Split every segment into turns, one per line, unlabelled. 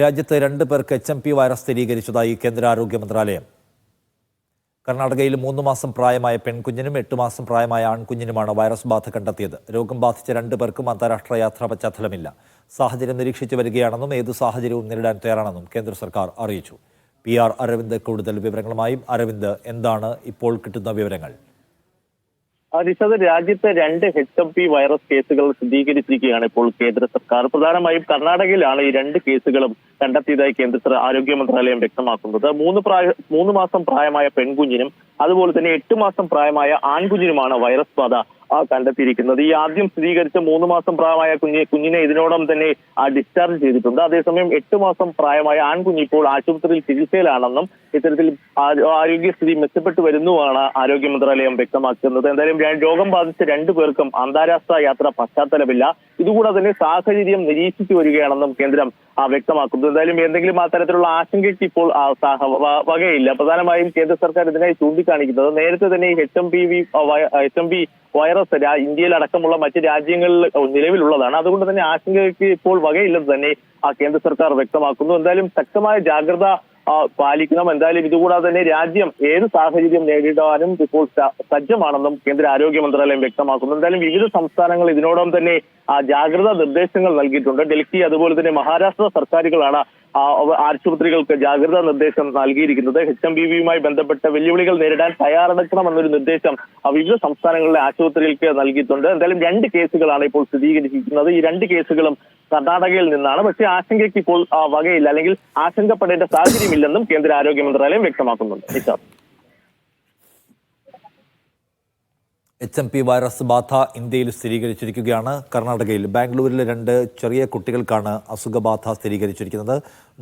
രാജ്യത്ത് 2 പേർക്ക് HMP virus സ്ഥിരീകരിച്ചതായി കേന്ദ്ര ആരോഗ്യ മന്ത്രാലയം. കർണാടകയിൽ 3 മാസം പ്രായമായ പെൺകുഞ്ഞിനും 8 മാസം പ്രായമായ ആൺകുഞ്ഞിനുമാണ് വൈറസ് ബാധ കണ്ടെത്തിയത്. രോഗം ബാധിച്ച 2 പേർക്കും അന്താരാഷ്ട്ര യാത്രാ പശ്ചാത്തലമില്ല. സാഹചര്യം നിരീക്ഷിച്ചു വരികയാണെന്നും ഏതു സാഹചര്യവും നേരിടാൻ തയ്യാറാണെന്നും കേന്ദ്ര സർക്കാർ അറിയിച്ചു. PR അരവിന്ദ് കൂടുതൽ വിവരങ്ങളുമായും. അരവിന്ദ്, എന്താണ് ഇപ്പോൾ കിട്ടുന്ന വിവരങ്ങൾ?
നിഷാദ്, രാജ്യത്തെ 2 HMP വൈറസ് കേസുകൾ സ്ഥിരീകരിച്ചിരിക്കുകയാണ് ഇപ്പോൾ കേന്ദ്ര സർക്കാർ. പ്രധാനമായും കർണാടകയിലാണ് ഈ 2 കേസുകളും കണ്ടെത്തിയതായി കേന്ദ്ര ആരോഗ്യ മന്ത്രാലയം വ്യക്തമാക്കുന്നത്. 3 മാസം പ്രായമായ പെൺകുഞ്ഞിനും അതുപോലെ തന്നെ 8 മാസം പ്രായമായ ആൺകുഞ്ഞിനുമാണ് വൈറസ് ബാധ കണ്ടെത്തിയിരിക്കുന്നത്. ഈ ആദ്യം സ്ഥിരീകരിച്ച 3 മാസം പ്രായമായ കുഞ്ഞിനെ ഇതിനോടകം തന്നെ ഡിസ്ചാർജ് ചെയ്തിട്ടുണ്ട്. അതേസമയം 8 മാസം പ്രായമായ ആൺകുഞ്ഞ് ഇപ്പോൾ ആശുപത്രിയിൽ ചികിത്സയിലാണെന്നും ഇത്തരത്തിൽ ആരോഗ്യസ്ഥിതി മെച്ചപ്പെട്ടു വരുന്നുമാണ് ആരോഗ്യ മന്ത്രാലയം വ്യക്തമാക്കുന്നത്. എന്തായാലും രോഗം ബാധിച്ച 2 പേർക്കും അന്താരാഷ്ട്ര യാത്ര പശ്ചാത്തലമില്ല. ഇതുകൂടാതെ തന്നെ സാഹചര്യം നിരീക്ഷിച്ചു വരികയാണെന്നും കേന്ദ്രം വ്യക്തമാക്കുന്നു. എന്തായാലും എന്തെങ്കിലും അത്തരത്തിലുള്ള ആശങ്കയ്ക്ക് ഇപ്പോൾ വകയില്ല. പ്രധാനമായും കേന്ദ്ര സർക്കാർ ഇതിനായി ചൂണ്ടിക്കാണിക്കുന്നത് നേരത്തെ തന്നെ HMP വൈറസ് ഇന്ത്യയിലടക്കമുള്ള മറ്റ് രാജ്യങ്ങളിൽ നിലവിലുള്ളതാണ്. അതുകൊണ്ട് തന്നെ ആശങ്കയ്ക്ക് ഇപ്പോൾ വകയില്ലെന്ന് തന്നെ കേന്ദ്ര സർക്കാർ വ്യക്തമാക്കുന്നു. എന്തായാലും ശക്തമായ ജാഗ്രത പാലിക്കണം. എന്തായാലും ഇതുകൂടാതെ തന്നെ രാജ്യം ഏത് സാഹചര്യം നേരിടാനും ഇപ്പോൾ സജ്ജമാണെന്നും കേന്ദ്ര ആരോഗ്യ മന്ത്രാലയം വ്യക്തമാക്കുന്നു. എന്തായാലും വിവിധ സംസ്ഥാനങ്ങൾ ഇതിനോടകം തന്നെ ജാഗ്രതാ നിർദ്ദേശങ്ങൾ നൽകിയിട്ടുണ്ട്. ഡൽഹി അതുപോലെ തന്നെ മഹാരാഷ്ട്ര സർക്കാരുകളാണ് ആശുപത്രികൾക്ക് ജാഗ്രതാ നിർദ്ദേശം നൽകിയിരിക്കുന്നത്. HMPV-യുമായി ബന്ധപ്പെട്ട വെല്ലുവിളികൾ നേരിടാൻ തയ്യാറെടുക്കണമെന്നൊരു നിർദ്ദേശം വിവിധ സംസ്ഥാനങ്ങളിലെ ആശുപത്രികൾക്ക് നൽകിയിട്ടുണ്ട്. എന്തായാലും 2 കേസുകളാണ് ഇപ്പോൾ സ്ഥിരീകരിച്ചിരിക്കുന്നത്. ഈ 2 കേസുകളും കർണാടകയിൽ നിന്നാണ്. പക്ഷേ ആശങ്കയ്ക്ക് ഇപ്പോൾ വകയില്ല, അല്ലെങ്കിൽ ആശങ്കപ്പെടേണ്ട സാഹചര്യമില്ലെന്നും കേന്ദ്ര ആരോഗ്യ മന്ത്രാലയം വ്യക്തമാക്കുന്നുണ്ട്.
HMP വൈറസ് ബാധ ഇന്ത്യയിൽ സ്ഥിരീകരിച്ചിരിക്കുകയാണ്. കർണാടകയിൽ ബാംഗ്ലൂരിലെ 2 ചെറിയ കുട്ടികൾക്കാണ് അസുഖബാധ സ്ഥിരീകരിച്ചിരിക്കുന്നത്.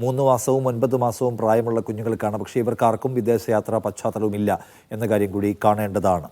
3 മാസവും 9 മാസവും പ്രായമുള്ള കുഞ്ഞുങ്ങൾക്കാണ്. പക്ഷേ ഇവർക്കാർക്കും വിദേശയാത്രാ പശ്ചാത്തലവുമില്ല എന്ന കാര്യം കൂടി കാണേണ്ടതാണ്.